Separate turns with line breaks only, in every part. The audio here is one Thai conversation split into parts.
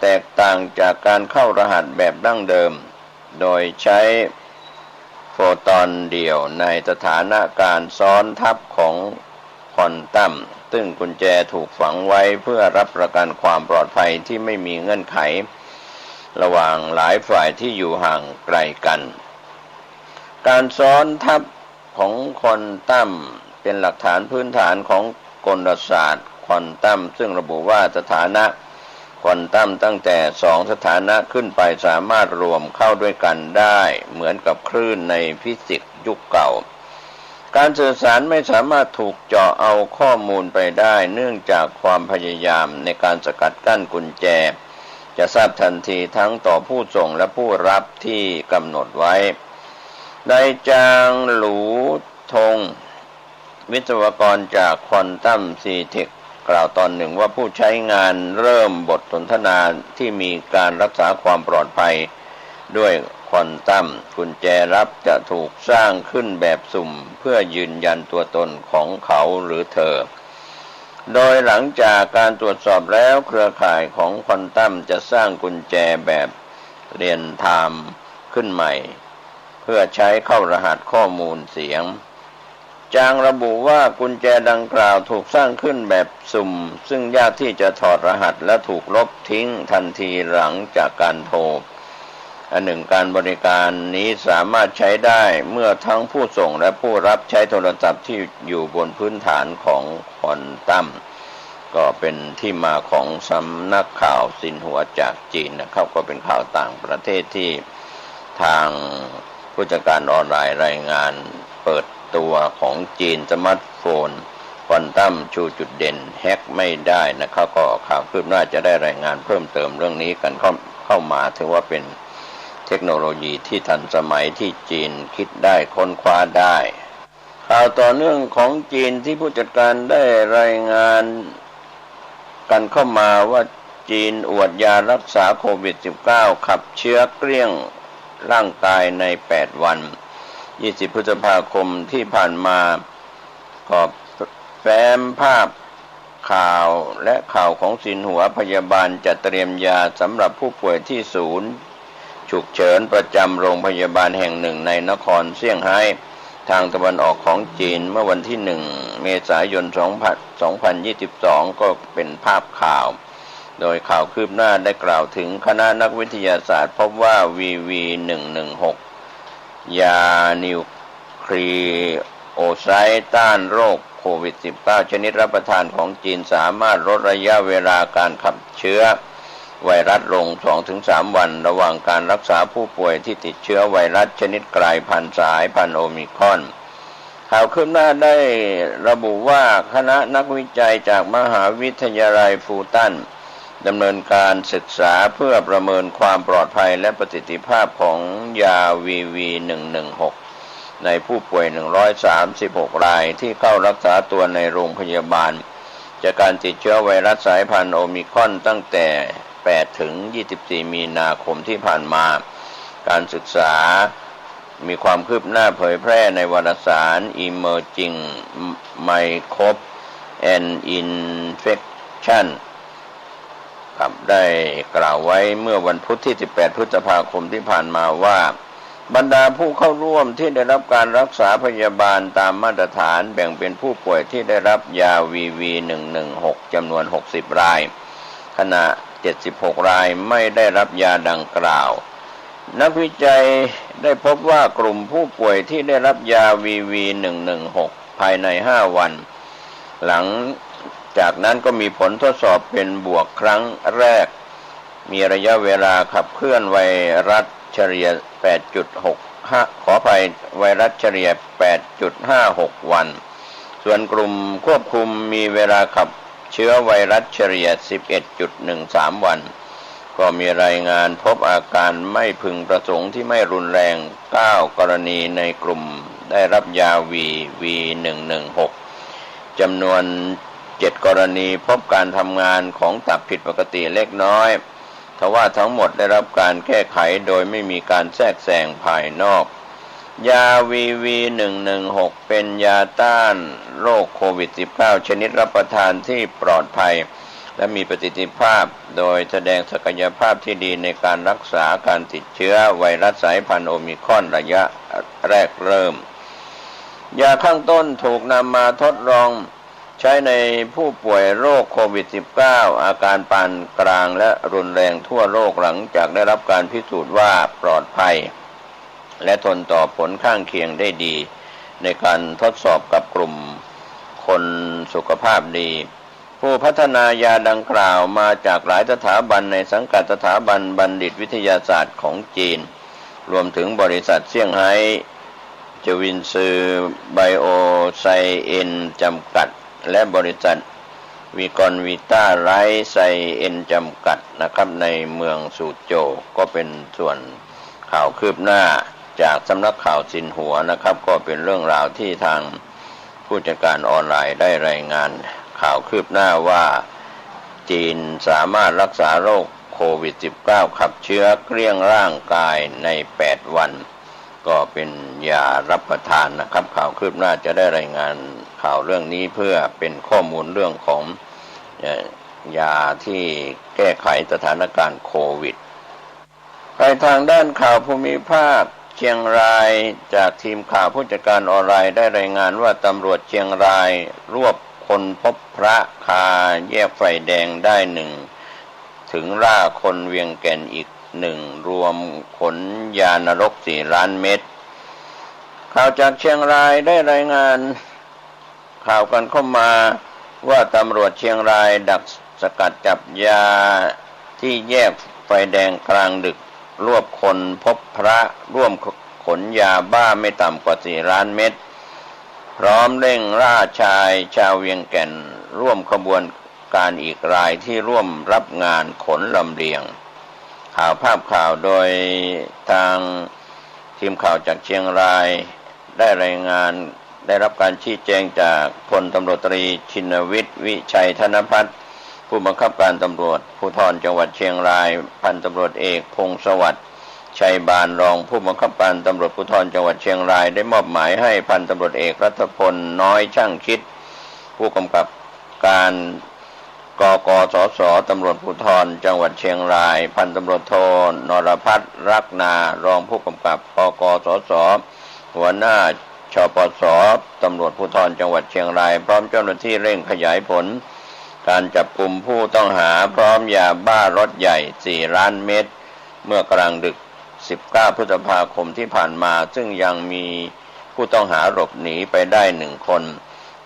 แตกต่างจากการเข้ารหัสแบบดั้งเดิมโดยใช้โฟตอนเดียวในสถานะการซ้อนทับของควอนตัมซึ่งกุญแจถูกฝังไว้เพื่อรับประกันความปลอดภัยที่ไม่มีเงื่อนไขระหว่างหลายฝ่ายที่อยู่ห่างไกลกันการซ้อนทับของควอนตัมเป็นหลักฐานพื้นฐานของกลศาสตร์ควอนตัมซึ่งระบุว่าสถานะควอนตัมตั้งแต่2สถานะขึ้นไปสามารถรวมเข้าด้วยกันได้เหมือนกับคลื่นในฟิสิกส์ยุคเก่าการสื่อสารไม่สามารถถูกเจาะเอาข้อมูลไปได้เนื่องจากความพยายามในการสกัดกั้นกุญแจจะทราบทันทีทั้งต่อผู้ส่งและผู้รับที่กำหนดไว้นายจางหลูทงวิศวกรจากควอนตัมซีเทคกล่าวตอนหนึ่งว่าผู้ใช้งานเริ่มบทสนทนาที่มีการรักษาความปลอดภัยด้วยควอนตัมกุญแจรับจะถูกสร้างขึ้นแบบสุ่มเพื่อยืนยันตัวตนของเขาหรือเธอโดยหลังจากการตรวจสอบแล้วเครือข่ายของควอนตัมจะสร้างกุญแจแบบเรียลไทม์ขึ้นใหม่เพื่อใช้เข้ารหัสข้อมูลเสียงจางระบุว่ากุญแจดังกล่าวถูกสร้างขึ้นแบบสุ่มซึ่งยากที่จะถอดรหัสและถูกลบทิ้งทันทีหลังจากการโทรอันหนึ่งการบริการนี้สามารถใช้ได้เมื่อทั้งผู้ส่งและผู้รับใช้โทรศัพท์ที่อยู่บนพื้นฐานของควอนตัมก็เป็นที่มาของสำนักข่าวซินหัวจากจีนนะครับก็เป็นข่าวต่างประเทศที่ทางผู้จัดการออนไลน์รายงานเปิดตัวของจีนสมาร์ทโฟนควอนตัมชูจุดเด่นแฮกไม่ได้นะครับก็ข่าวคืบหน้าจะได้รายงานเพิ่มเติมเรื่องนี้กันเข้ามาถือว่าเป็นเทคโนโลยีที่ทันสมัยที่จีนคิดได้ค้นคว้าได้ข่าวต่อเนื่องของจีนที่ผู้จัดการได้รายงานกันเข้ามาว่าจีนอวดยารักษาโควิด -19 ขับเชื้อเกลี้ยงร่างกายใน8วัน20 พฤษภาคมที่ผ่านมาก็แฟ้มภาพข่าวและข่าวของสินหัวพยาบาลจัดเตรียมยาสำหรับผู้ป่วยที่ศูนย์ฉุกเฉินประจำโรงพยาบาลแห่งหนึ่งในนครเซี่ยงไฮ้ทางตะวันออกของจีนเมื่อวันที่1 เมษายน 2022 ก็เป็นภาพข่าวโดยข่าวคืบหน้าได้กล่าวถึงคณะนักวิทยาศาสตร์พบว่า VV116 ยานิวคลีโอไซด์ต้านโรคโควิด -19 ชนิดรับประทานของจีนสามารถลดระยะเวลาการขับเชื้อไวรัสลง 2-3 วันระหว่างการรักษาผู้ป่วยที่ติดเชื้อไวรัสชนิดกลายพันธุ์สายพันธุ์โอมิครอนข่าวคืบหน้าได้ระบุว่าคณะนักวิจัยจากมหาวิทยาลัยฟูตันดำเนินการศึกษาเพื่อประเมินความปลอดภัยและประสิทธิภาพของยา VV116 ในผู้ป่วย136รายที่เข้ารักษาตัวในโรงพยาบาลจากการติดเชื้อไวรัสสายพันธุ์โอมิครอนตั้งแต่8 ถึง 24 มีนาคมที่ผ่านมาการศึกษามีความคืบหน้าเผยแพร่ในวารสาร Emerging Microbes and Infectionได้กล่าวไว้เมื่อวันพุธที่ 18 พฤษภาคมที่ผ่านมาว่าบรรดาผู้เข้าร่วมที่ได้รับการรักษาพยาบาลตามมาตรฐานแบ่งเป็นผู้ป่วยที่ได้รับยา VV116 จำนวน60รายขณะ76รายไม่ได้รับยาดังกล่าวนักวิจัยได้พบว่ากลุ่มผู้ป่วยที่ได้รับยา VV116 ภายใน5วันหลังจากนั้นก็มีผลทดสอบเป็นบวกครั้งแรกมีระยะเวลาขับเคลื่อนไวรัสเฉลี่ย 8.65 ขออภัยไวรัสเฉลี่ย 8.56 วันส่วนกลุ่มควบคุมมีเวลาขับเชื้อไวรัสเฉลี่ย 11.13 วันก็มีรายงานพบอาการไม่พึงประสงค์ที่ไม่รุนแรง9กรณีในกลุ่มได้รับยา VV116 จำนวน7กรณีพบการทำงานของตับผิดปกติเล็กน้อยทว่าทั้งหมดได้รับการแก้ไขโดยไม่มีการแทรกแซงภายนอกยา VV116 เป็นยาต้านโรคโควิด -19 ชนิดรับประทานที่ปลอดภัย และมีประสิทธิภาพโดยแสดงศักยภาพที่ดีในการรักษาการติดเชื้อไวรัสสายพันธุ์โอมิครอนระยะแรกเริ่มยาข้างต้นถูกนำมาทดลองใช้ในผู้ป่วยโรคโควิด -19 อาการปานกลางและรุนแรงทั่วโลกหลังจากได้รับการพิสูจน์ว่าปลอดภัยและทนต่อผลข้างเคียงได้ดีในการทดสอบกับกลุ่มคนสุขภาพดีผู้พัฒนายาดังกล่าวมาจากหลายสถาบันในสังกัดสถาบันบัณฑิตวิทยาศาสตร์ของจีนรวมถึงบริษัทเซี่ยงไฮ้จวินซือไบโอไซเอ็นจำกัดและบริษัทวีกอนวิต้าไรไซเอ็นจำกัดนะครับในเมืองซูโจวก็เป็นส่วนข่าวคืบหน้าจากสำนักข่าวซินหัวนะครับก็เป็นเรื่องราวที่ทางผู้จัดการออนไลน์ได้รายงานข่าวคืบหน้าว่าจีนสามารถรักษาโรคโควิด -19 ขับเชื้อเกลี้ยงร่างกายใน8 วันก็เป็นยารับประทานนะครับข่าวคืบหน้าจะได้รายงานข่าวเรื่องนี้เพื่อเป็นข้อมูลเรื่องของยาที่แก้ไขสถานการณ์โควิดไปทางด้านข่าวภูมิภาคเชียงรายจากทีมข่าวผู้จัดการออนไลน์ได้รายงานว่าตำรวจเชียงรายรวบคนพบพระคาแยกไฟแดงได้1ถึงล่าคนเวียงแก่นอีก1รวมขนยานรก4 ล้านเม็ดข่าวจากเชียงรายได้รายงานข่าวกันเข้ามาว่าตำรวจเชียงรายดักสกัดจับยาที่แยกไฟแดงกลางดึกรวบคนพบพระร่วมขนยาบ้าไม่ต่ำกว่า4 ล้านเม็ดพร้อมเร่งล่าชายชาวเวียงแก่นร่วมขบวนการอีกรายที่ร่วมรับงานขนลำเลียงภาพข่าวโดยทางทีมข่าวจากเชียงรายได้รายงานได้รับการชี้แจงจากพลตำรวจตรีชินวิทย์วิชัยธนภัทรผู้บังคับการตำรวจภูธรจังหวัดเชียงรายพันตำรวจเอกพงศวัสดิ์ชัยบานรองผู้บังคับการตำรวจภูธรจังหวัดเชียงรายได้มอบหมายให้พันตำรวจเอกรัตพลน้อยช่างคิดผู้กำกับการกกสสตำรวจภูธรจังหวัดเชียงรายพันตำรวจโทนรพัฒน์รักนารองผู้กำกับกกสสหัวหน้าชปสตำรวจภูธรจังหวัดเชียงรายพร้อมเจ้าหน้าที่เร่งขยายผลการจับกุมผู้ต้องหาพร้อมยาบ้ารถใหญ่4 ล้านเม็ดเมื่อกลางดึก19 พฤษภาคมที่ผ่านมาซึ่งยังมีผู้ต้องหาหลบหนีไปได้1 คน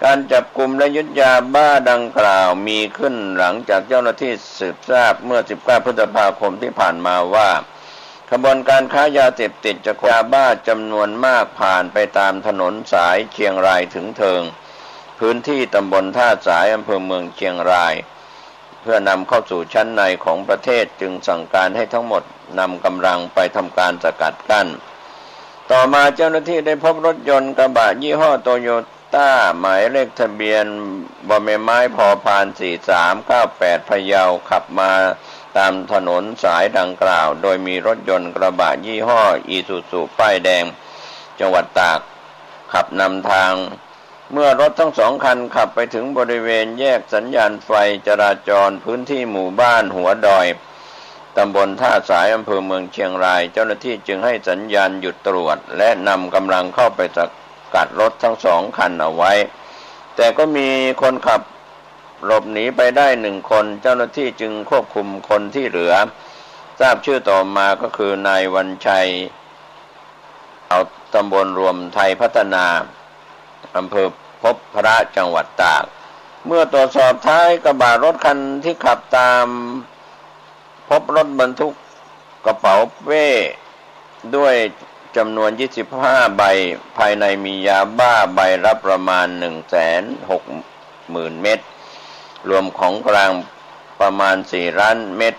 การจับกุมและยึดยาบ้าดังกล่าวมีขึ้นหลังจากเจ้าหน้าที่สืบทราบเมื่อ19 พฤษภาคมที่ผ่านมาว่าขบวนการค้ายาเสพติดจากยาบ้าจำนวนมากผ่านไปตามถนนสายเชียงรายถึงเทิงพื้นที่ตำบลท่าสายอำเภอเมืองเชียงรายเพื่อนำเข้าสู่ชั้นในของประเทศจึงสั่งการให้ทั้งหมดนำกำลังไปทำการสกัดกั้นต่อมาเจ้าหน้าที่ได้พบรถยนต์กระบะยี่ห้อโตโยต้าหมายเลขทะเบียนบมไม้พพ4398พะเยาขับมาตามถนนสายดังกล่าวโดยมีรถยนต์กระบะยี่ห้ออีซูซุป้ายแดงจังหวัดตากขับนำทางเมื่อรถทั้ง2 คันขับไปถึงบริเวณแยกสัญญาณไฟจราจรพื้นที่หมู่บ้านหัวดอยตำบลท่าสายอำเภอเมืองเชียงรายเจ้าหน้าที่จึงให้สัญญาณหยุดตรวจและนำกำลังเข้าไปสกัดรถทั้ง2 คันเอาไว้แต่ก็มีคนขับหลบหนีไปได้1 คนเจ้าหน้าที่จึงควบคุมคนที่เหลือทราบชื่อต่อมาก็คือนายวันชัยเอาตำบลรวมไทยพัฒนาอำเภอพบพระจังหวัดตากเมื่อตรวจสอบท้ายกระบะรถคันที่ขับตามพบรถบรรทุกกระเป๋าเป้ด้วยจำนวน25 ใบภายในมียาบ้าใบละประมาณ 160,000 เม็ดรวมของกลางประมาณ4 ล้านเม็ด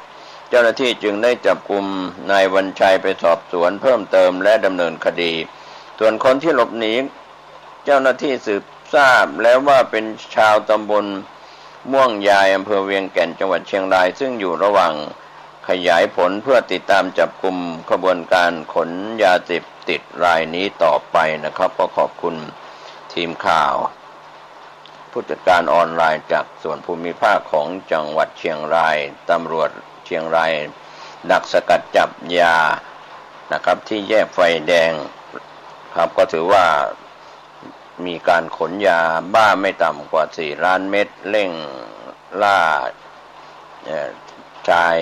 เจ้าหน้าที่จึงได้จับกุมนายวันชัยไปสอบสวนเพิ่มเติมและดำเนินคดีส่วนคนที่หลบหนีเจ้าหน้าที่สืบทราบแล้วว่าเป็นชาวตำบลม่วงยายอำเภอเวียงแก่นจังหวัดเชียงรายซึ่งอยู่ระหว่างขยายผลเพื่อติดตามจับกุมขบวนการขนยาเสพติดรายนี้ต่อไปนะครับก็ขอบคุณทีมข่าว ผู้จัดการออนไลน์จากส่วนภูมิภาคของจังหวัดเชียงรายตำรวจเชียงรายดักสกัดจับยานะครับที่แยกไฟแดงครับก็ถือว่ามีการขนยาบ้าไม่ต่ำกว่า4 ล้านเม็ดเร่งล่าชาย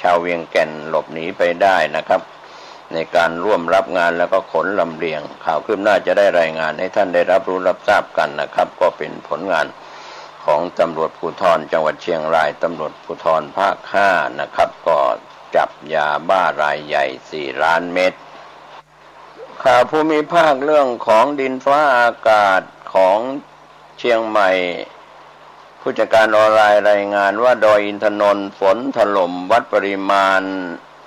ชาวเวียงแก่นหลบหนีไปได้นะครับในการร่วมรับงานแล้วก็ขนลำเลียงข่าวคืบหน้าจะได้รายงานให้ท่านได้รับรู้รับทราบกันนะครับก็เป็นผลงานของตำรวจภูธรจังหวัดเชียงรายตำรวจภูธรภาค5นะครับก็จับยาบ้ารายใหญ่4 ล้านเม็ดข่าวภูมิภาคเรื่องของดินฟ้าอากาศของเชียงใหม่ผู้จัดการออนไลน์รายงานว่าดอยอินทนนท์ฝนถล่มวัดปริมาณ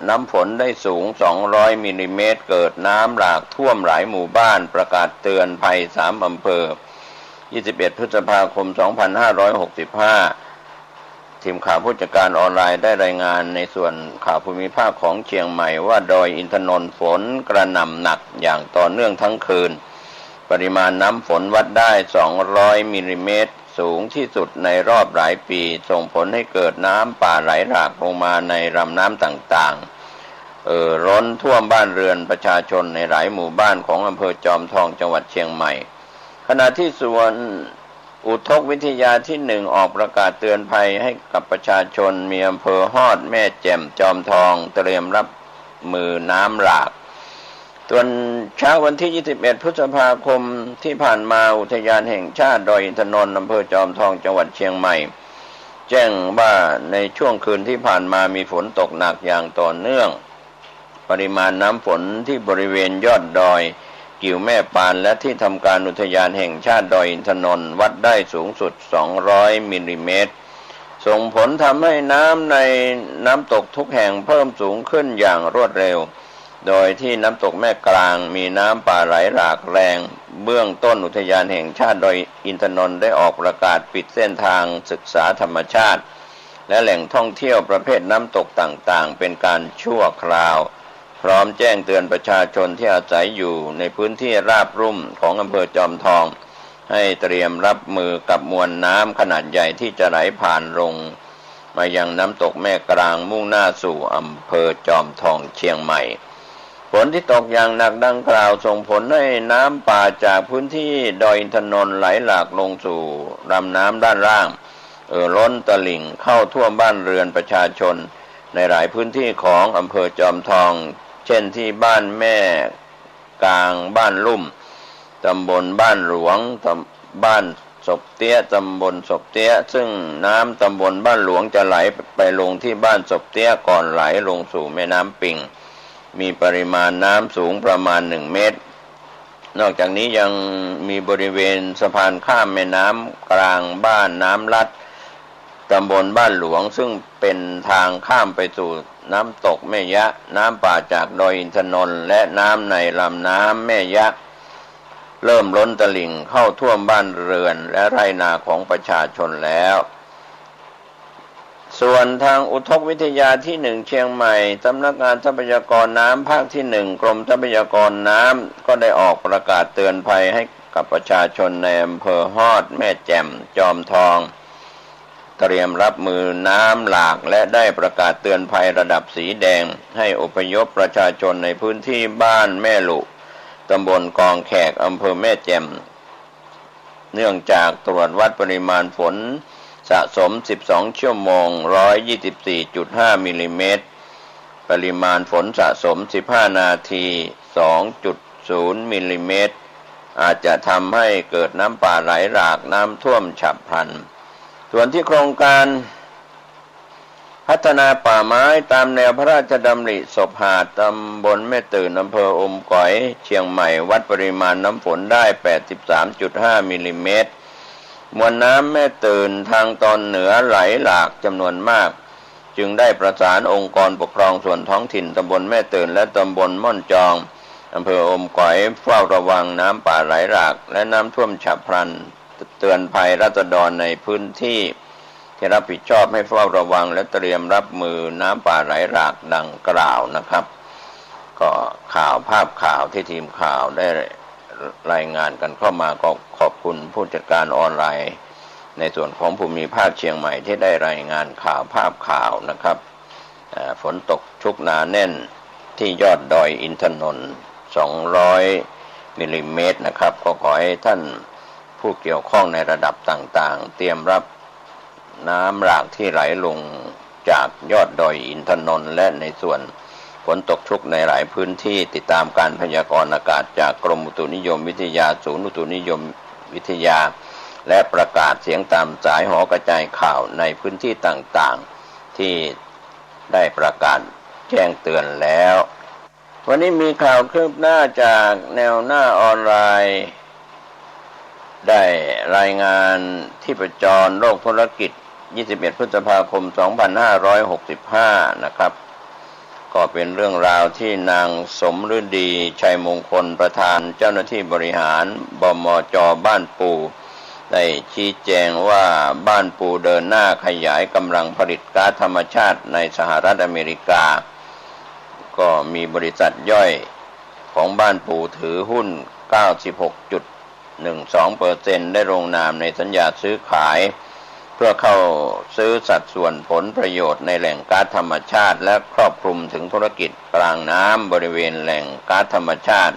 น้ำฝนได้สูง200มิลลิเมตรเกิดน้ำหลากท่วมหลายหมู่บ้านประกาศเตือนภัย3 อำเภอ21 พฤษภาคม 2565ทีมข่าวผู้จัดการออนไลน์ได้รายงานในส่วนข่าวภูมิภาคของเชียงใหม่ว่าดอยอินทนนท์ฝนกระหน่ำหนักอย่างต่อเนื่องทั้งคืนปริมาณน้ำฝนวัดได้200มิลลิเมตรสูงที่สุดในรอบหลายปีส่งผลให้เกิดน้ำป่าไหลหลากลงมาในลำน้ำต่างๆล้นท่วมบ้านเรือนประชาชนในหลายหมู่บ้านของอำเภอจอมทองจังหวัดเชียงใหม่ขณะที่ส่วนอุทกวิทยาที่1ออกประกาศเตือนภัยให้กับประชาชนมีอำเภอฮอดแม่แจ่มจอมทองเตรียมรับมือน้ำหลากส่วนเช้าวันที่21 พฤษภาคมที่ผ่านมาอุทยานแห่งชาติดอยอินทนนท์อำเภอจอมทองจังหวัดเชียงใหม่แจ้งว่าในช่วงคืนที่ผ่านมามีฝนตกหนักอย่างต่อเนื่องปริมาณน้ำฝนที่บริเวณยอดดอยกิ่วแม่ปานและที่ทำการอุทยานแห่งชาติดอยอินทนนท์วัดได้สูงสุด200มิลลิเมตรส่งผลทำให้น้ำในน้ำตกทุกแห่งเพิ่มสูงขึ้นอย่างรวดเร็วโดยที่น้ำตกแม่กลางมีน้ำป่าไหลหลากแรงเบื้องต้นอุทยานแห่งชาติดอยอินทนนท์ได้ออกประกาศปิดเส้นทางศึกษาธรรมชาติและแหล่งท่องเที่ยวประเภทน้ำตกต่างๆเป็นการชั่วคราวพร้อมแจ้งเตือนประชาชนที่อาศัยอยู่ในพื้นที่ราบรุ่มของอำเภอจอมทองให้เตรียมรับมือกับมวลน้ำขนาดใหญ่ที่จะไหลผ่านลงมายังน้ำตกแม่กลางมุ่งหน้าสู่อำเภอจอมทองเชียงใหม่ฝนที่ตกอย่างหนักดังกล่าวส่งผลให้น้ำป่าจากพื้นที่ดอยอินทนนท์ไหลหลากลงสู่ลำน้ำด้านล่างล้นตลิ่งเข้าท่วมบ้านเรือนประชาชนในหลายพื้นที่ของอำเภอจอมทองเช่นที่บ้านแม่กลางบ้านลุ่มตำบลบ้านหลวงบ้านศพเตี้ยตำบลศพเตี้ยซึ่งน้ำตำบลบ้านหลวงจะไหลไปลงที่บ้านศพเตี้ยก่อนไหลลงสู่แม่น้ำปิงมีปริมาณน้ำสูงประมาณ1 เมตรนอกจากนี้ยังมีบริเวณสะพานข้ามแม่น้ำกลางบ้านน้ำลัดตำบลบ้านหลวงซึ่งเป็นทางข้ามไปสู่น้ำตกแม่ยะน้ำป่าจากดอยอินทนนท์และน้ำในลำน้ำแม่ยะเริ่มล้นตลิ่งเข้าท่วมบ้านเรือนและไร่นาของประชาชนแล้วส่วนทางอุทกวิทยาที่1เชียงใหม่สำนักงานทรัพยากรน้ำภาคที่1กรมทรัพยากรน้ำก็ได้ออกประกาศเตือนภัยให้กับประชาชนในอำเภอฮอดแม่แจ่มจอมทองเตรียมรับมือน้ำหลากและได้ประกาศเตือนภัยระดับสีแดงให้อพยพประชาชนในพื้นที่บ้านแม่หลุตำบลกองแขกอำเภอแม่แจ่มเนื่องจากตรวจวัดปริมาณฝนสะสม12ชั่วโมง 124.5 มิลลิเมตรปริมาณฝนสะสม15นาที 2.0 มิลลิเมตรอาจจะทำให้เกิดน้ำป่าไหลหลากน้ำท่วมฉับพลันส่วนที่โครงการพัฒนาป่าไม้ตามแนวพระราชดำริศพหาดตำบลแม่ตื่นอำเภออมก๋อยเชียงใหม่วัดปริมาณน้ำฝนได้ 83.5 มิลลิเมตรมวลน้ำแม่ตื่นทางตอนเหนือไหลหลากจำนวนมากจึงได้ประสานองค์กรปกครองส่วนท้องถิ่นตำบลแม่ตื่นและตำบลม่อนจองอำเภออมก๋อยเฝ้าระวังน้ำป่าไหลหลากและน้ำท่วมฉับพลันเตือนภัยราษฎรในพื้นที่ที่รับผิดชอบให้เฝ้าระวังและเตรียมรับมือน้ำป่าไหลหลากดังกล่าวนะครับก็ข่าวภาพข่าวที่ทีมข่าวได้ รายงานกันเข้ามาก็ขอบคุณผู้จัดการออนไลน์ในส่วนของภูมิภาคเชียงใหม่ที่ได้รายงานข่าวภาพข่าวนะครับฝนตกชุกหนาแน่นที่ยอดดอยอินทนนท์200มิลลิเมตรนะครับก็ขอให้ท่านผู้เกี่ยวข้องในระดับต่างๆเตรียมรับน้ำหลากที่ไหลลงจากยอดดอยอินทนนท์และในส่วนฝนตกชุกในหลายพื้นที่ติดตามการพยากรณ์อากาศจากกรมอุตุนิยมวิทยาศูนย์อุตุนิยมวิทยาและประกาศเสียงตามสายหอกระจายข่าวในพื้นที่ต่างๆที่ได้ประกาศแจ้งเตือนแล้ววันนี้มีข่าวคืบหน้าจากแนวหน้าออนไลน์ได้รายงานที่ประจรโลกธุรกิจ21 พฤษภาคม 2565 นะครับก็เป็นเรื่องราวที่นางสมฤดีชัยมงคลประธานเจ้าหน้าที่บริหารบมจ.บ้านปูได้ชี้แจงว่าบ้านปูเดินหน้าขยายกำลังผลิตก๊าซธรรมชาติในสหรัฐอเมริกาก็มีบริษัทย่อยของบ้านปูถือหุ้น 96.12% ได้ลงนามในสัญญาซื้อขายเพื่อเข้าซื้อสัดส่วนผลประโยชน์ในแหล่งก๊าซธรรมชาติและครอบคลุมถึงธุรกิจกลางน้ำบริเวณแหล่งก๊าซธรรมชาติ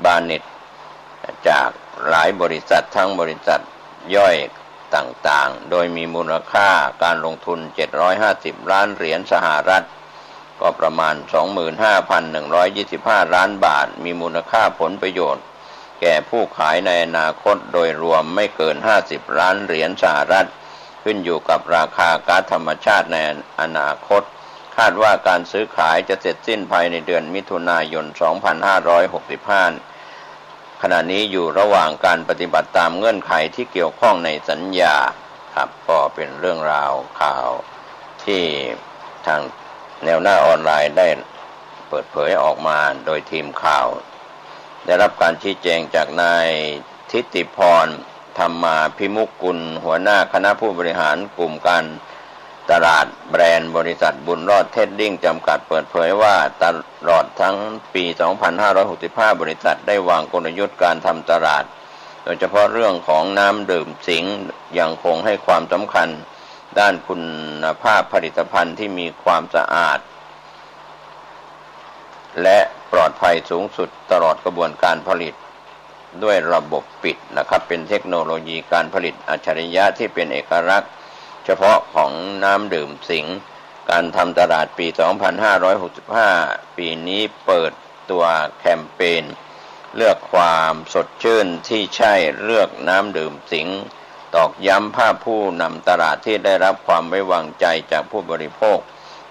บาเน็ตจากหลายบริษัททั้งบริษัทย่อยต่างๆโดยมีมูลค่าการลงทุน750ล้านเหรียญสหรัฐก็ประมาณ 25,125 ล้านบาทมีมูลค่าผลประโยชน์แก่ผู้ขายในอนาคตโดยรวมไม่เกิน50ล้านเหรียญสหรัฐขึ้นอยู่กับราคาก๊าซธรรมชาติในอนาคตคาดว่าการซื้อขายจะเสร็จสิ้นภายในเดือนมิถุนายน 2565 ขณะนี้อยู่ระหว่างการปฏิบัติตามเงื่อนไขที่เกี่ยวข้องในสัญญาครับก็เป็นเรื่องราวข่าวที่ทางแนวหน้าออนไลน์ได้เปิดเผยออกมาโดยทีมข่าวได้รับการชี้แจงจากนายทิติพรธรรมาภิมุกุลหัวหน้าคณะผู้บริหารกลุ่มการตลาดแบรนด์บริษัทบุญรอดเทรดดิ้งจำกัดเปิดเผยว่าตลอดทั้งปี 2565 บริษัทได้วางกลยุทธ์การทำตลาดโดยเฉพาะเรื่องของน้ำดื่มสิงห์ยังคงให้ความสำคัญด้านคุณภาพผลิตภัณฑ์ที่มีความสะอาดและปลอดภัยสูงสุดตลอดกระบวนการผลิตด้วยระบบปิดนะครับเป็นเทคโนโลยีการผลิตอัจฉริยะที่เป็นเอกลักษณ์เฉพาะของน้ำดื่มสิงห์การทำตลาดปี 2565 ปีนี้เปิดตัวแคมเปญเลือกความสดชื่นที่ใช่เลือกน้ำดื่มสิงห์ตอกย้ำภาพผู้นำตลาดที่ได้รับความไว้วางใจจากผู้บริโภค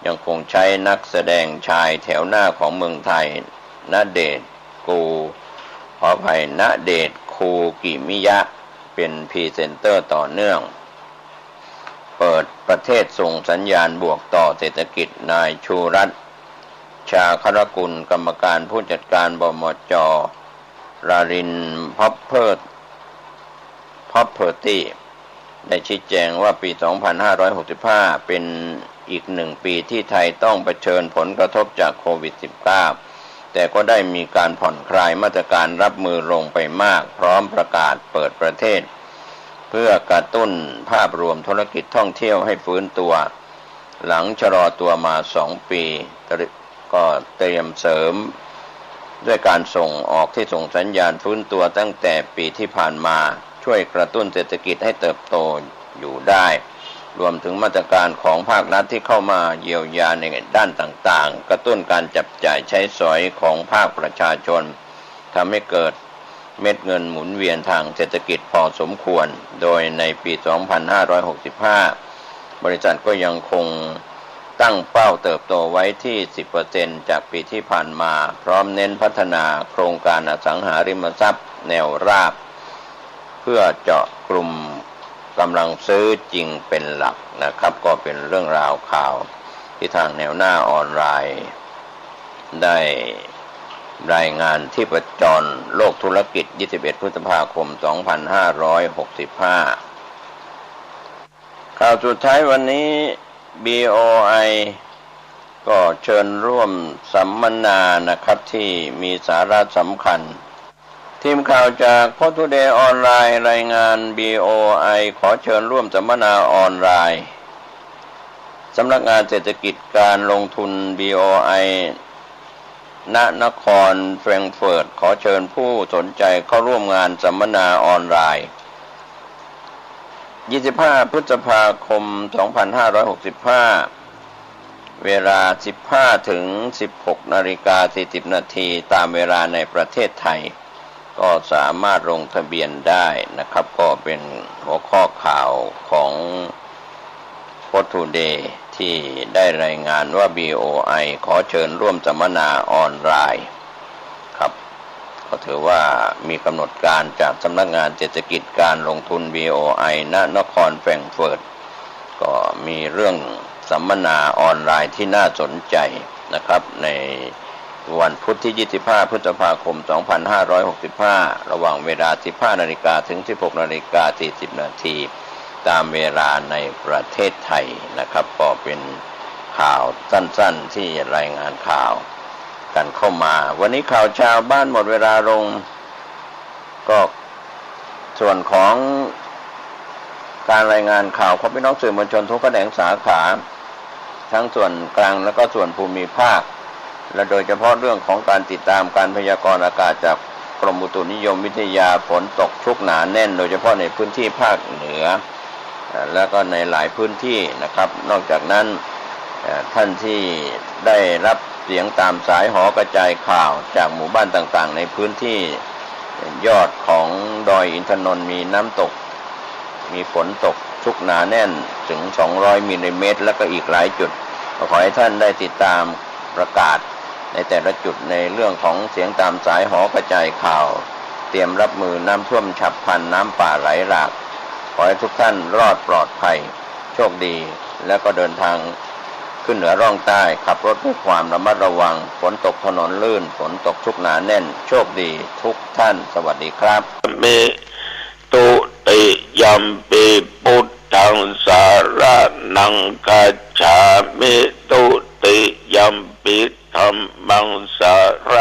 ยังคงใช้นักแสดงชายแถวหน้าของเมืองไทยณเดชน์ณเดชน์คูกิมิยะเป็นพรีเซนเตอร์ต่อเนื่องเปิดประเทศส่งสัญญาณบวกต่อเศรษฐกิจนายชูรัตน์ชาครกุลกรรมการผู้จัดการบมจ.รารินพ็อปเพอร์ตี้ได้ชี้แจงว่าปี 2565 เป็นอีกหนึ่งปีที่ไทยต้องเผชิญผลกระทบจากโควิด -19 แต่ก็ได้มีการผ่อนคลายมาตรการรับมือลงไปมากพร้อมประกาศเปิดประเทศเพื่อกระตุ้นภาพรวมธุรกิจท่องเที่ยวให้ฟื้นตัวหลังชะลอตัวมา2 ปีก็เตรียมเสริมด้วยการส่งออกที่ส่งสัญญาณฟื้นตัวตั้งแต่ปีที่ผ่านมาช่วยกระตุ้นเศรษฐกิจให้เติบโตอยู่ได้รวมถึงมาตรการของภาครัฐที่เข้ามาเยียวยาในด้านต่างๆกระตุ้นการจับจ่ายใช้สอยของภาคประชาชนทำให้เกิดเม็ดเงินหมุนเวียนทางเศรษฐกิจพอสมควรโดยในปี 2565 บริษัทก็ยังคงตั้งเป้าเติบโตไว้ที่ 10% จากปีที่ผ่านมาพร้อมเน้นพัฒนาโครงการอสังหาริมทรัพย์แนวราบเพื่อเจาะกลุ่มกำลังซื้อจริงเป็นหลักนะครับก็เป็นเรื่องราวข่าวที่ทางแนวหน้าออนไลน์ได้รายงานที่ประจรโลกธุรกิจ21 พฤษภาคม 2565 ข่าวสุดท้ายวันนี้ BOI ก็เชิญร่วมสัมมนานะครับที่มีสาระสำคัญ ทีมข่าวจากพอทูเดย์ออนไลน์รายงาน BOI ขอเชิญร่วมสัมมนาออนไลน์สำนักงานเศรษฐกิจการลงทุน BOI ณนครแฟรงก์เฟิร์ตขอเชิญผู้สนใจเข้าร่วมงานสัมมนาออนไลน์25 พฤษภาคม 2565 เวลา 15 ถึง 16 นาฬิกา 40 นาทีตามเวลาในประเทศไทยก็สามารถลงทะเบียนได้นะครับก็เป็นหัวข้อข่าวของ Post Today ที่ได้รายงานว่า BOI ขอเชิญร่วมสัมมนาออนไลน์ครับก็ถือว่ามีกำหนดการจากสำนักงานเศรษฐกิจการลงทุน BOI ณนครแฟรงก์เฟิร์ตก็มีเรื่องสัมมนาออนไลน์ที่น่าสนใจนะครับในวันพุธที่ 25 พฤษภาคม 2565 ระหว่างเวลา 15 นาฬิกาถึง 16 นาฬิกา 40 นาทีตามเวลาในประเทศไทยนะครับก็เป็นข่าวสั้นๆที่รายงานข่าวกันเข้ามาวันนี้ข่าวชาวบ้านหมดเวลาลงก็ส่วนของการรายงานข่าวของพี่น้องสื่อมวลชนทุกแขนงสาขาทั้งส่วนกลางและก็ส่วนภูมิภาคและโดยเฉพาะเรื่องของการติดตามการพยากรณ์อากาศจากกรมอุตุนิยมวิทยาฝนตกชุกหนาแน่นโดยเฉพาะในพื้นที่ภาคเหนือแล้วก็ในหลายพื้นที่นะครับนอกจากนั้นท่านที่ได้รับเสียงตามสายหอกระจายข่าวจากหมู่บ้านต่างๆในพื้นที่ยอดของดอยอินทนนท์มีน้ำตกมีฝนตกชุกหนาแน่นถึง200มิลลิเมตรแล้วก็อีกหลายจุดขอให้ท่านได้ติดตามประกาศในแต่ละจุดในเรื่องของเสียงตามสายหอกระจายข่าวเตรียมรับมือน้ำท่วมฉับพลันน้ำป่าไหลหลากขอให้ทุกท่านรอดปลอดภัยโชคดีแล้วก็เดินทางขึ้นเหนือร่องใต้ขับรถด้วยความระมัดระวังฝนตกถนนลื่นฝนตกชุกหนาแน่นโชคดีทุกท่านสวัสดีครับ
เมตุติยัมปิพุทธังสารนังคัจฉามิตุติยัมปิธัมมังสาร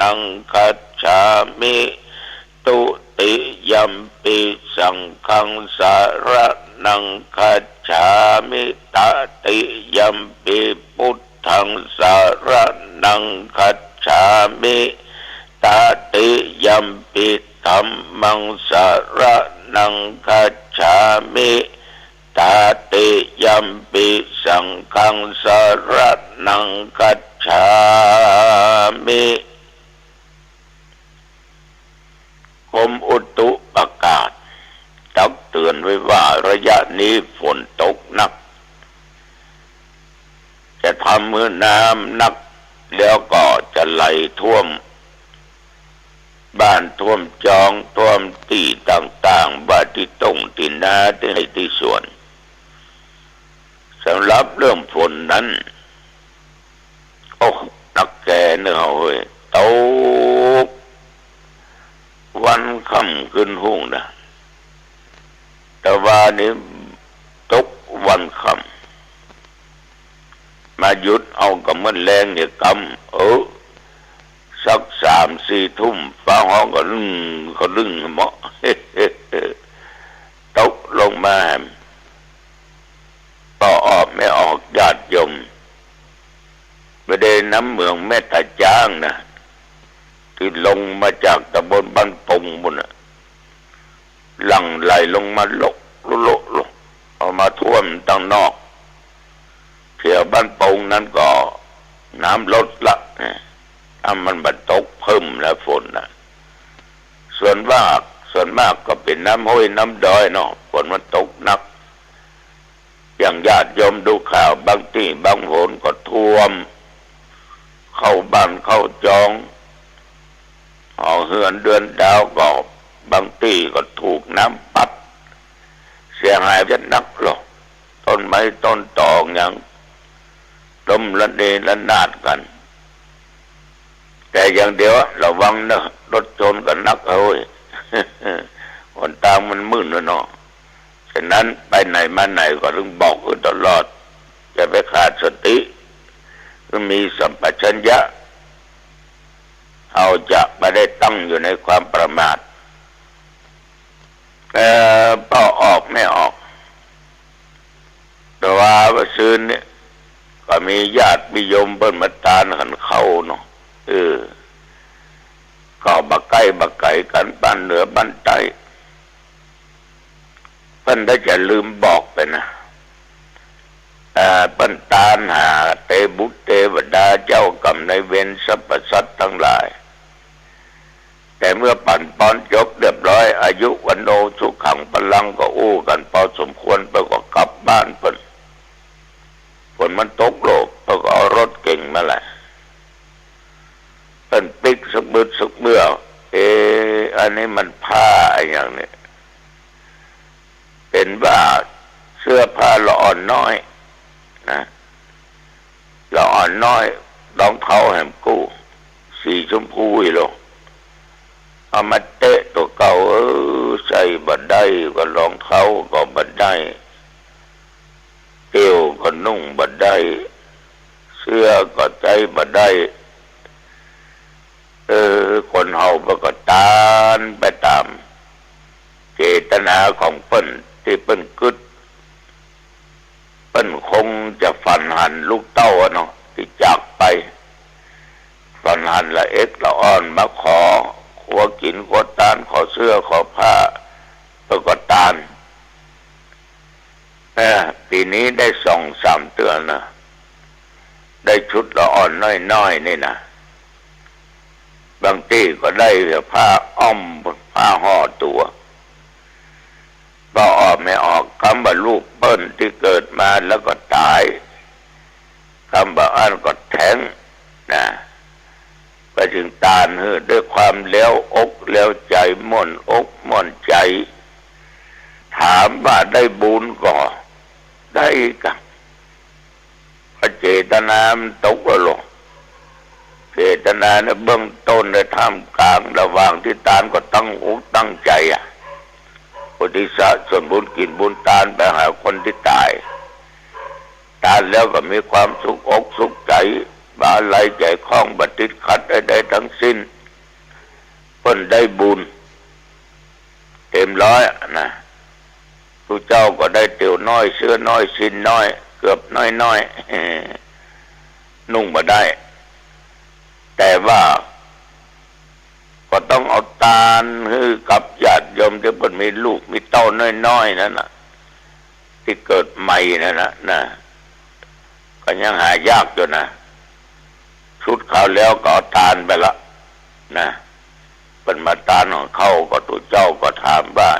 นังคัจฉามิตุติยัมปิสังฆังสารนังคัจฉามิตติยัมปิพุทธังสารนังคัจฉามิตติยัมปิธัมมังสารนังคัจฉามิตติยัมปิสังฆังสารนังคัจฉามิกรมอุตุประกาศตักเตือนไว้ว่าระยะนี้ฝนตกหนักจะทำให้น้ำหนักแล้วก็จะไหลท่วมบ้านท่วมจองท่วมที่ต่างๆบ้านที่ตรงที่นาที่ให้ที่สวนสำหรับเรื่องฝนนั้นโอ้นักแก่เนื้อเฮ้ยตกวันค่ำขึ้นหุ่งนะแต่ว่านี้ตกวันค่ำมาหยุดเอากับมันแรงเนี่ยกำสัก3-4 ทุ่มฟ้าห้องก็ลึงเหมาะตกลงมาต่อออกไม่ออกญาติโยมไม่ได้น้ำเมืองแม่ตาจ้างนะที่ลงมาจากตำบลบ้านปงบุญหลั่งไหลลงมาลเอามาท่วมตั้งนอกเที่ยวบ้านปงนั้นก็น้ำลดละถ้ามันบรรตกเพิ่มแล้วฝนนะส่วนมากก็เป็นน้ำห้วยน้ำดอยเนาะฝนมันตกหนักอย่างญาติโยมดูข่าวบางที่บางหนก็ท่วมเข้าบ้านเข้าจองหอเหือนเดือนดาวก็บางที่ก็ถูกน้ำปัดเสียหายจะนักหรอกต้นไม้ต้นตอกอย่างล้มระเนระนาดกันแต่อย่างเดียวระวังนะรถชนกันนักเฮ้ยคนตามมันมืดเนาะฉะนั้นไปไหนมาไหนก็ต้องบอกกันตลอดจะไปขาดสติก็มีสัมปชัญญะเอาจะไป ไม่ได้ตั้งอยู่ในความประมาทพอออกไม่ออกแต่ว่าซื้อเนี่ยก็มีญาติมิโยมเปิ้นมาตานหันเข้าเนาะก็บักไก่กันบ้านเหนือบ้านใต้เปิ้นได้จะลืมบอกไปนะเปิ้นตานหาเทบุตรเทวดาเจ้ากรรมนายเวรสรรพสัตว์ทั้งหลายแต่เมื่อปั่นป้อนจบเรียบร้อยอายุวันโนสุขังพลังก็อู้กันพอสมควรเปิ้นก็กลับบ้านเปิ้นฝนมันตกโลกเปิ้นก็เอารถเก่งมาแหละเปิ้นปิกสักบึดสักเมื่ออันนี้มันผ้าอย่างนี้เป็นว่าเสื้อผ้าละอ่อนน้อยนะละอ่อนน้อยรองเท้าแหมกู้สีชมพูอีหลงเอามาเตะตัวเก่าใส่บัดได้ก็รองเท้าก็บัดได้เตี้ยวก็นุ่งบัดได้เสื้อก็ใจบัดได้คนเฮาก็ตานไปตามเจตนาของเปิ้นที่เปิ้นกึดเปิ้นคงจะฟันหันลูกเต้าเนาะที่จากไปฟันหันละเอ็ดละอ่อนมาขอขัวกินขัวตานขอเสื้อขอผ้าแล้วก็ตานปีนี้ได้2-3เดือนนะได้ชุดละอ่อนน้อยๆนี่นะบางทีก็ได้ผ้าอ้อมผ้าห่อตัวก็ออกไม่ออกคำว่าลูกเปิ้นที่เกิดมาแล้วก็ตายคำว่าอันก็แท้งนะก็จึงตานด้วยความแล้วอกแล้วใจม่วนอกม่วนใจถามว่าได้บุญก็ได้กับเจตนามันตกแล้วลงเจตนาในเบื้องต้นในท่ามกลางระหว่างที่ตานก็ตั้งอกตั้งใจอุทิศส่วนบุญกินบุญตานไปหาคนที่ตายตานแล้วก็มีความสุขอกสุขใจบาไหลใจคล้องบัดติดขัดได้ทั้งสิ้นเพิ่นได้บุญเต็มร้อยนะผู้เจ้าก็ได้เตี่ยวน้อยเสื้อน้อยสิ้นน้อยเกือบน้อยนุ่งมาได้แต่ว่าก็ต้องเอาตาลกับญาติโยมที่เพิ่นมีลูกมีเต้าน้อยๆนั่นน่ะที่เกิดใหม่นั่นนะก็ยังหายากอยู่นะชุดเขาแล้วก็เอาตาลไปละนะเป็นมาตาลของเขาก็ตัวเจ้าก็ถามว่า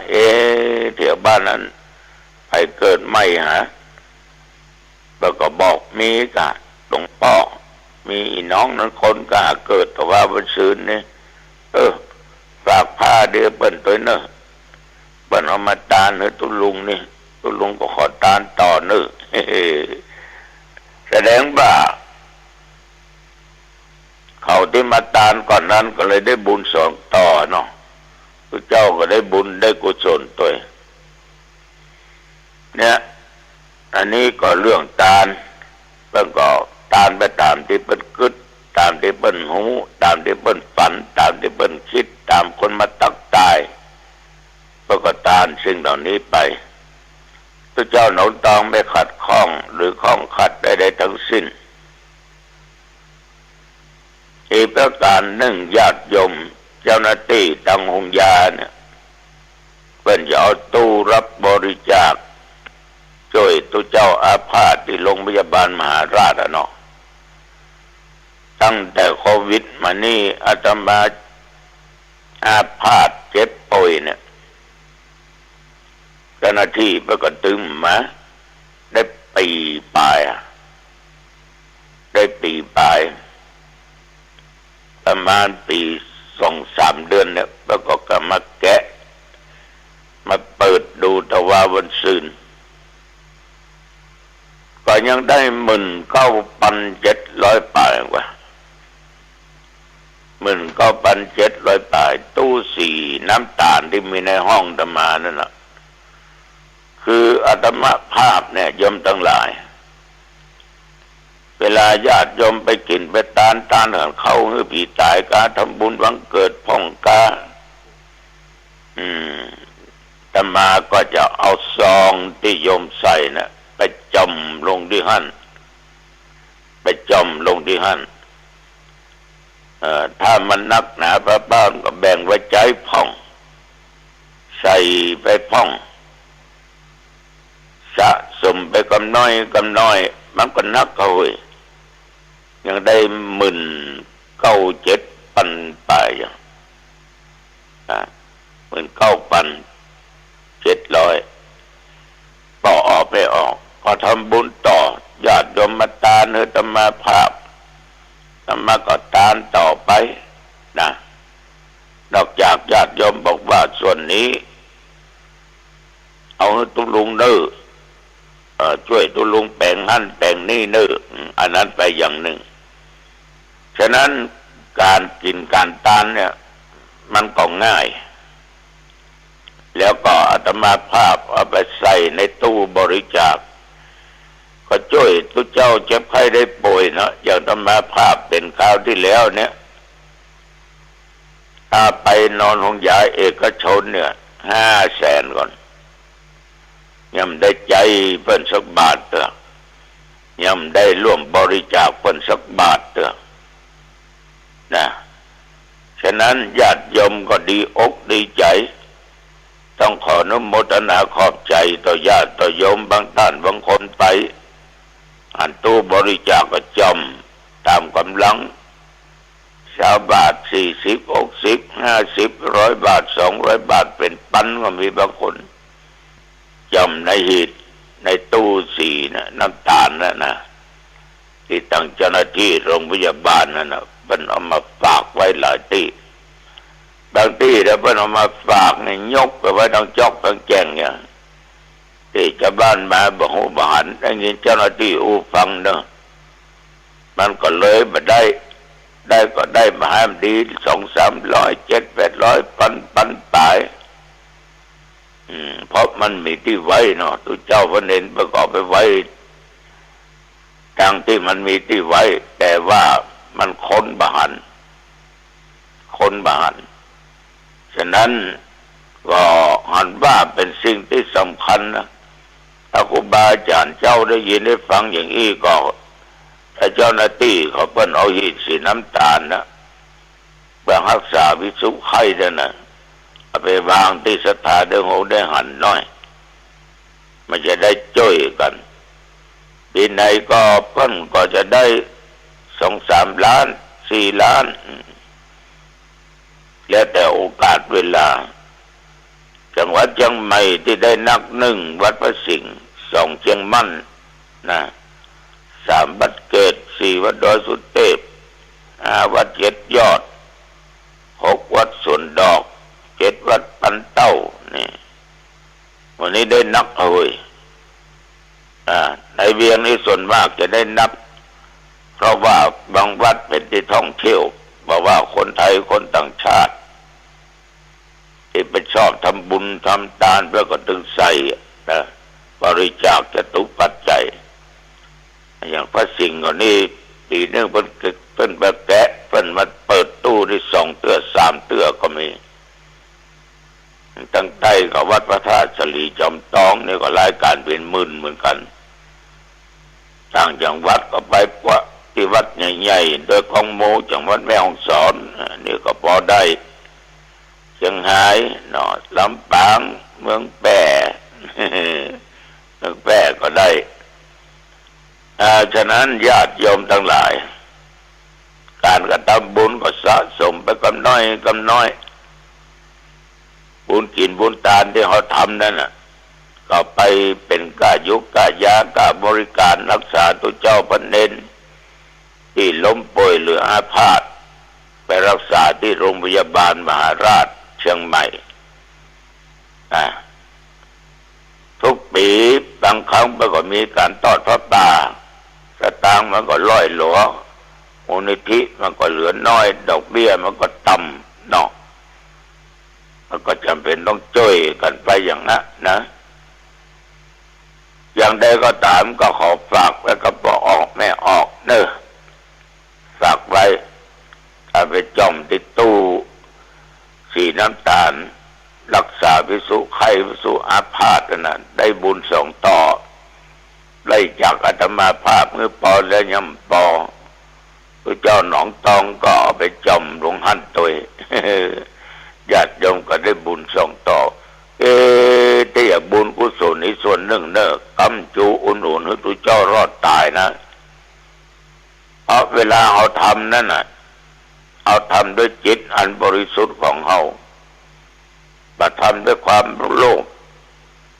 แถวบ้านนั้นใครเกิดใหม่ฮะแล้วก็บอกมีกะหลวงพ่อมีน้องนั้นคนก็เกิดแต่ว่าวันซื่นนี่ฝากผ้าเดี๋ยวเปิ้นตัวเนอะเปิ้นเอามาตานตุลุงนี่ตุลุงก็ขอตานต่อเนอะแสดงว่าเขาที่มาตานก่อนนั้นก็เลยได้บุญสองต่อเนาะพระเจ้าก็ได้บุญได้กุศลตัวเนี่ยอันนี้ก็เรื่องตานเปิ้นก็ตานไปตามที่เปิ้นกึดตามที่เปิ้นหูตามที่เปิ้นฝันตามที่เปิ้นคิดตามคนมาตักตายก็ตานสิ่งเหล่านี้ไปพระเจ้าหนุนตองไม่ขัดข้องหรือข้องขัดใดๆทั้งสิ้นอีกประการหนึ่งญาติโยมเจ้าหน้าที่ตังหงยาเนี่ยเป็นจะเอาตู้รับบริจาคช่วยตัวเจ้าอาพาธที่โรงพยาบาลมหาราชเนาะตั้งแต่โควิดมานี่อาตมาอาพาธเจ็บป่วยเนี่ยเจ้าหน้าที่ไปก็ตึมมาได้ปีปลายประมาณปี 2-3 เดือนเนี่ยแล้วก็กลับมาแกะมาเปิดดูแต่ว่าวันซื่นก็ยังได้19,700 ปลายกว่า19,700 ปลายตู้สีน้ำตาลที่มีในห้องอาตมานั่นแหละคืออาตมาภาพเนี่ยโยมทั้งหลาย เวลาญาติโยมไปกินไปตานเขาเฮือผีตายกาทำบุญวันเกิดพ่องกาอาตมาก็จะเอาซองที่โยมใส่นะไปจมลงที่หั่นไปจมลงที่หั่นถ้ามันนักหนาพระบ้านก็แบ่งไว้ใจพ่องใส่ไปพ่องสะสมไปกำน้อยมันก็นักเขาเว้ยยังได้19,700ไปอย่าง19,700ต่อออกไปออกพอทำบุญต่อญาติโยมมาตานอาตมาภาพอาตมาก็ตานต่อไปนะนอกจากญาติโยมบอกว่าส่วนนี้เอาให้ตุลุงเด้อช่วยตุลุงแปลงหั่นแปลงนี่เด้ออันนั้นไปอย่างหนึ่งฉะนั้นการกินการตานเนี่ยมันก็ง่ายแล้วก็อาตมาภาพเอาไปใส่ในตู้บริจาคก็ช่วยทุกเจ้าเจ็บไข้ได้ป่วยเนาะอย่างอาตมาภาพเป็นคราวที่แล้วเนี่ยถ้าไปนอนห้องยาเอกชนเนี่ย500,000ก่อนย่ำได้ใจเพิ่นสักบาทเถอะย่ำได้ร่วมบริจาคเพิ่นสักบาทเถอะนะฉะนั้นญาติโยมก็ดีอกดีใจต้องขออนุโมทนาขอบใจต่อญาติต่อโยมบางท่านบางคนไปอันตู้บริจาคก็จำตามกำลัง20 บาท40 60 50 100 บาท200 บาทเป็นปันก็มีบางคนจำในหีบในตู้สีนะน้ำตาลนะที่ตั้งเจ้าหน้าที่โรงพยาบาลนั่นนะมันเอามาฝากไว้หลายที่บางที่แล้วมันเอามาฝากเนี่ยยกไปไว้ทางจอกทางแจงเนี่ยที่ชาวบ้านมาบอกหูบหันได้ยินเจ้าหน้าที่ฟังเนาะมันก็เลยมาได้ก็ได้มาห้ามดี200-300 700-800ปันตายเพราะมันมีที่ไว้เนาะตัวเจ้าพระเนรประกอบไปไว้ทางที่มันมีที่ไว้แต่ว่ามันคนบหันฉะนั้นก็หันว่าเป็นสิ่งที่สำคัญนะถ้าครูบาอาจารย์เจ้าได้ยินได้ฟังอย่างนี้ก็ถ้าเจ้าหน้าที่เขาเพิ่นเอาหีบสีน้ำตาลนะเพื่อรักษาวิสุไข้นั่นนะเอาไปวางที่ศรัทธาได้หูได้หันน้อยมันจะได้ช่วยกันปีไหนก็เพิ่นก็จะได้2-3 ล้าน4 ล้านแล้วแต่โอกาสเวลาจังหวัดเชียงใหม่ที่ได้นัก1วัดพระสิงห์2เชียงมั่นนะ3วัดเกต4วัดดอยสุเทพ5วัด7ยอด6วัดสวนดอก7วัดปันเต้านี่วันนี้ได้นับเอาเว้ยในเวียงนี้ส่วนมากจะได้นับเพราะว่าบางวัดเป็นที่ท่องเที่ยวบอกว่าคนไทยคนต่างชาติที่ไปชอบทำบุญทำทานเพื่อก็ถึงใส่นะบริจาคจตุปัจจัยอย่างพระสิงห์ก็นี่ปีนึงเพิ่นแบบแกะเพิ่นมาเปิดตู้ที่2 เตื้อ3 เตื้อก็มีตั้งใต้กับวัดพระธาตุสลีจอมตองนี่ก็รายการเป็นหมื่นเหมือนกันต่างจังหวัดก็ไปกว่าที่วัดใหญ่ๆโดยของโมจังหวัดแม่ฮ่องสอนนี่ก็พอได้เชียงรายเนาะลำปางเมืองแปร่ เมืองแปร่ก็ได้ฉะนั้นญาติโยมทั้งหลายการกระทำบุญก็สะสมไปกำน้อยบุญกินบุญทานที่เขาทำนั่นน่ะก็ไปเป็นกายุกกายากาบริการรักษาตัวเจ้าพระเนรที่ล้มป่วยหรืออาพาธไปรักษาที่โรงพยาบาลมหาราชเชียงใหม่ทุกปีบางครั้งมันก็มีการทอดพระป่าสตางค์มันก็ล่อยหลวมูลนิธิมันก็เหลือน้อยดอกเบี้ยมันก็ต่ำเนาะมันก็จำเป็นต้องช่วยกันไปอย่างนั้นนะอย่างใดก็ตามก็ขอฝากไว้กับพ่อออกแม่ออก เนอะฝากไว้เอาไปจอมติดตู้สีน้ำตาลรักษาภิกษุไข้ภิกษุอาพาธนะได้บุญ2 ต่อไล่จากอาตมาภาพเมื่อปอและยำปอพระเจ้าหนองตองก็เอาไปจอมหลวงหันตัวญาติโยมก็ได้บุญ2 ต่อแต่อย่าบุญกุศลนี้ส่วนหนึ่งเนอะกำจูอุ่นๆให้ตัวเจ้ารอดตายนะเพราะเวลาเราทำนั่นน่ะเอาทำด้วยจิตอันบริสุทธิ์ของเราบัดทำด้วยความโลภ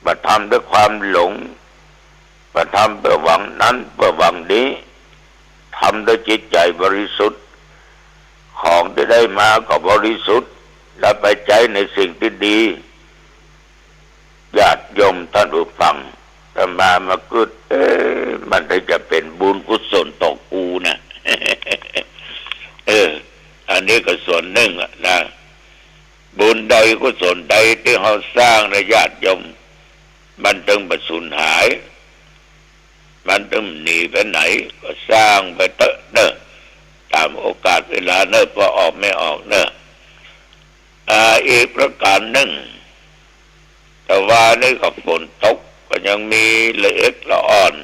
บัดทำด้วยความหลงบัดทำเพื่อหวังนั้นเพื่อหวังนี้ทำด้วยจิตใจบริสุทธิ์ของที่ได้มาก็บริสุทธิ์และไปใจในสิ่งที่ดีญาติโยมท่านผู้ฟังถ้ามาเกิดมันจะเป็นบุญกุศลต่อกูนะ อันนี้ก็ส่วนหนึ่งนะบุญใดกุศลใดที่เขาสร้างในญาติโยมมันต้องประสูญหายมันต้องหนีไปไหนก็สร้างไปเถอะเนอะตามโอกาสเวลาเนอะพอออกไม่ออกเนอะอีกประการหนึ่งแต่ว่านี่ก็ฝนตกก็ยังมีละเอียดละอ่อน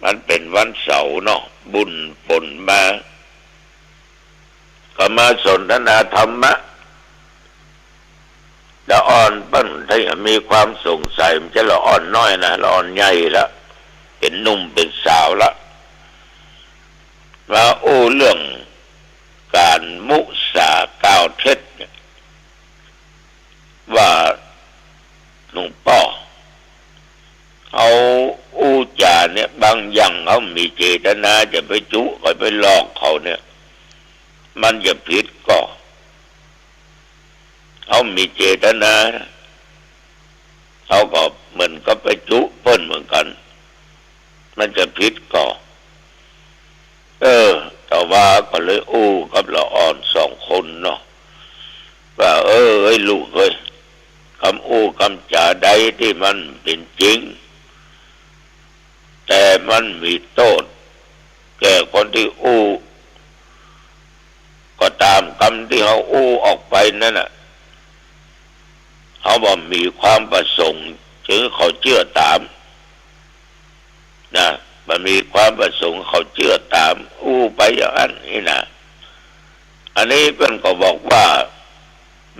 มันเป็นวันเสาร์เนาะบุญฝนมาก็มาสนทนาธรรมะละอ่อนปั้นถ้ามีความสงสัยมันจะละอ่อนน้อยนะละอ่อนใหญ่ละเป็นหนุ่มเป็นสาวละมาโอ้เรื่องการมุสากล่าวเท็จว่าหลวงพ่อเอาอู้จาเนี่ยบางอย่างเขามีเจตนาจะไปจุไปหลอกเขาเนี่ยมันจะผิดก็เขามีเจตนาเขาก็เหมือนกับไปจุเพิ่นเหมือนกันมันจะผิดก็แต่ว่าก็เลยอู้กับละอ่อน2 คนเนาะว่าไอ้ลูกเอ้ยคำอู้คำจาใดที่มันเป็นจริงแต่มันมีโทษแก่คนที่อู้ก็ตามคำที่เขาอู้ออกไปนั่นน่ะเขาบอกมีความประสงค์ถึงเขาเชื่อตามนะมันมีความประสงค์เขาเชื่อตามอู้ไปอย่างนั้นนี่นะอันนี้เพื่อนก็บอกว่า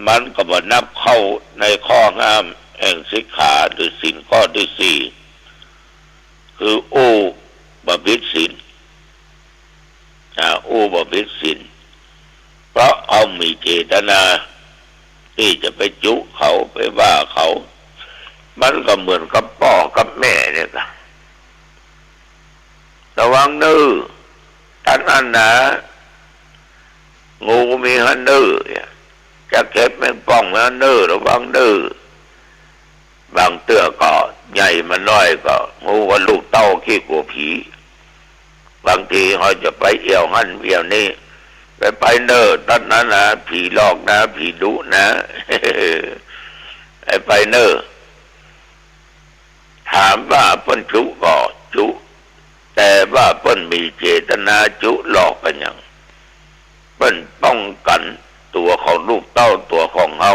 มันก็บ่นับเข้าในข้อห้ามแห่งสิกขาหรือศีลข้อที่4คืออู้บ่ผิดศีลอู้บ่ผิดศีลเพราะเอามีเจตนาที่จะไปจุเขาไปว่าเขามันก็เหมือนกับพ่อกับแม่เนี่ยค่ะระวังดื้อท่านอันนะงูมีหันดื้อจะเก็บแมงป่องแล้วดื้อระวังดื้อบางเตื้อก็ใหญ่มันน้อยก็งูก็ลูกเต้าขี้กลัวผีบางทีเขาจะไปเอี่ยวหันเอี่ยวนี่ไปเนอตอนนั้นนะผีหลอกนะผีดุนะไปเนอถามว่าเปิ้นจุก็จุแต่ว่าเปิ้นมีเจตนาจุหลอกกันอย่างเปิ้นป้องกันตัวของลูกเต้าตัวของเขา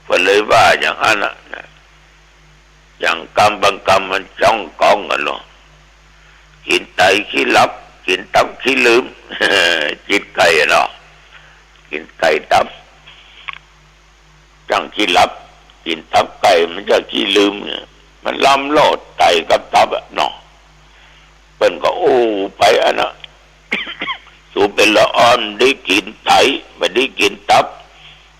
เปิ้นเลยว่าอย่างนั้นนะอย่างกรรมบางกรรมมันจ้องกองกันหรอกินไตขี้ลับกินตับขี้ลืมจิตไก่เนาะกินไก่ตับจังขี้ลับกินตับไก่มันจะขี้ลืมเนี่ยมันล้ำโลดไก่กับตับเนาะเป็นก็โอ้ไปอันน่ะ สูเป็นละอ่อนได้กินไตไม่ได้กินตับ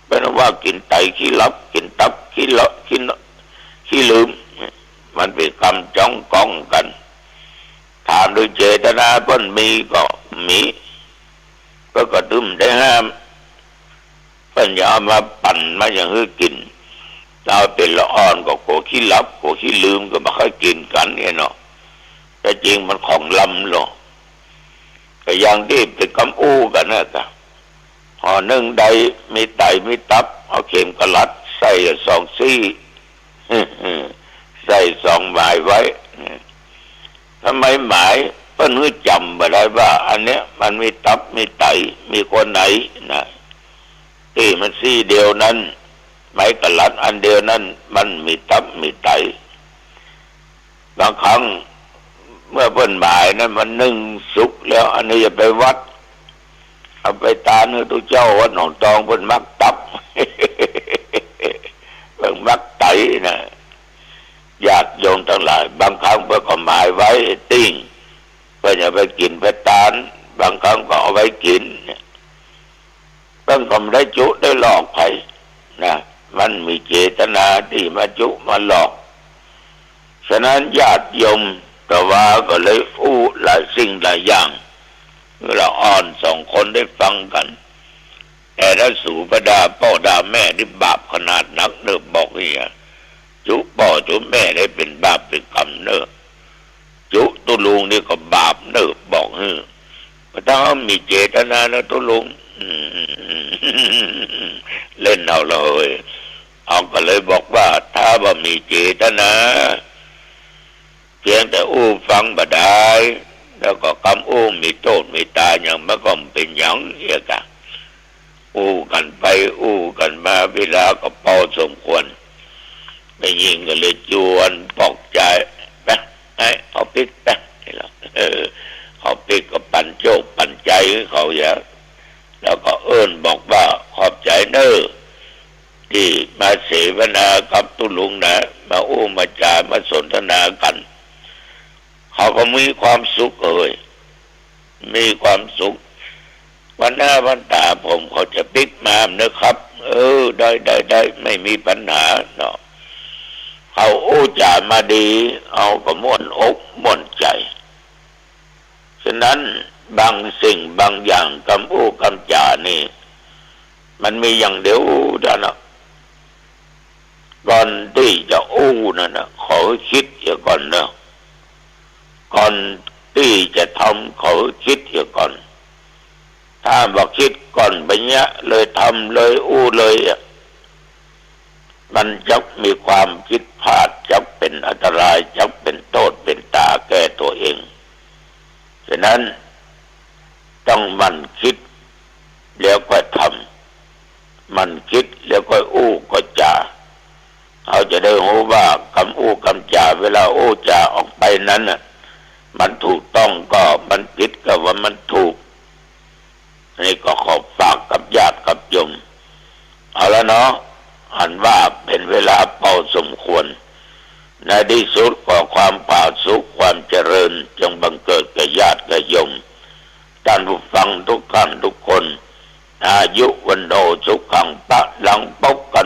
เป็นว่ากินไตขี้ลับกินตับขี้ละขี้ลืมมันเป็นคำจ้องกองกันถามโดยเจตนาเพิ่นมีก็มีก็ตึมได้ห้ามเพิ่นอย่าเอามาปั่นมาอย่างให้กินเราเป็นละอ่อนก็โกขี้ลับโกขี้ลืมก็ไม่ค่อยกินกันเนี่ยเนาะแต่จริงมันของลำหรอกก็อย่างที่เป็นคำอู้กันนะจ๊ะห่อนึ่งใดมีไตมีตับเอาเข็มกระลัดใส่2 ซี่ใส่2 หมายไว้ทำไมหมายไป พิ่นให้จำไปได้ว่า อันเนี้ยมันมีตับมีไตมีคนไหนนะที่มันซี่เดียวนั้นไม้กระลัดอันเดียวนั้นมันมีตับมีไตบางครั้งเมื่อเพิ่นหมายนั้นมันนึ่งสุกแล้วอันนี้อย่าไปวัดเอาไปตาเนื้อตุเจ้าวัดหนองตองเพิ่นมักตับ เพิ่นมักไตนะญาติโยมทั้งหลายบางครั้งเพิ่นก็หมายไว้ติ้งเพิ่นจะไปกินไปตานบางครั้งก็เอาไว้กินต้องก็ไม่ได้จุได้หลอกใครนะมันมีเจตนาที่มาจุมาหลอกฉะนั้นญาติโยมแต่ว่าก็เลยอู้หลายสิ่งหลายอย่างเราอ่อนสองคนได้ฟังกันแต่ถ้าสู่พระดาพ่อดาแม่ที่บาปขนาดนักเนิบบอกเนี่ยจุพ่อจุแม่ได้เป็นบาปเป็นกรรมเนิบจุตุลุงนี่ก็บาปเนิบบอกถ้ามีเจตนานะตุลุงเล่นเอาเลยเอาก็เลยบอกว่าถ้าว่ามีเจตนาเพียงแต่อู้ฟังบ่ได้แล้วก็คำอู้มีโทษมีตาอย่างมันก็เป็นอย่างเอียกะอู้กันไปอู้กันมาเวลาก็พอสมควรได้ยิงก็เลยจวนปอกใจไปเอาปิดไปเขาปิดก็ปั่นโจกปั่นใจเขาอย่างแล้วก็บอกว่าขอบใจเนอที่มาเสวนากับตุลุงนะมาอู้มาจามาสนทนากันเขาก็มีความสุขมีความสุขวันหน้าวันตาผมเขาจะปิกมานะครับได้ไม่มีปัญหาเนาะเขาอู้จามาดีเอาก็ม่วนอกม่วนใจฉะนั้นบางสิ่งบางอย่างคำอู้คำจานี่มันมีอย่างเดียวนะก่อนที่จะอู้นั่นนะขอคิดเสียก่อนนะก่อนที่จะทำขอคิดเสียก่อนถ้าบอกคิดก่อนไปเนี้ยเลยทำเลยอู้เลยมันจะมีความคิดพลาดจะเป็นอันตรายจะเป็นโทษเป็นตาแก่ตัวเองฉะนั้นต้องมันคิดแล้วก็ทำมันคิดแล้วก็อู้ก็จาเขาจะได้รู้ว่าคำอู้คำจาเวลาอู้จาออกไปนั้นน่ะมันถูกต้องก็มันผิดก็ว่ามันถูกนี่ก็ขอฝากกับญาติกับโยมเอาละเนาะอันว่าเป็นเวลาพอสมควรในที่สุดก็ความผาสุกความเจริญจงบังเกิดแก่ญาติกับโยมท่านผู้ฟังทุกท่านทุกคนอายุวันโนสุขังปะหลังปกกัน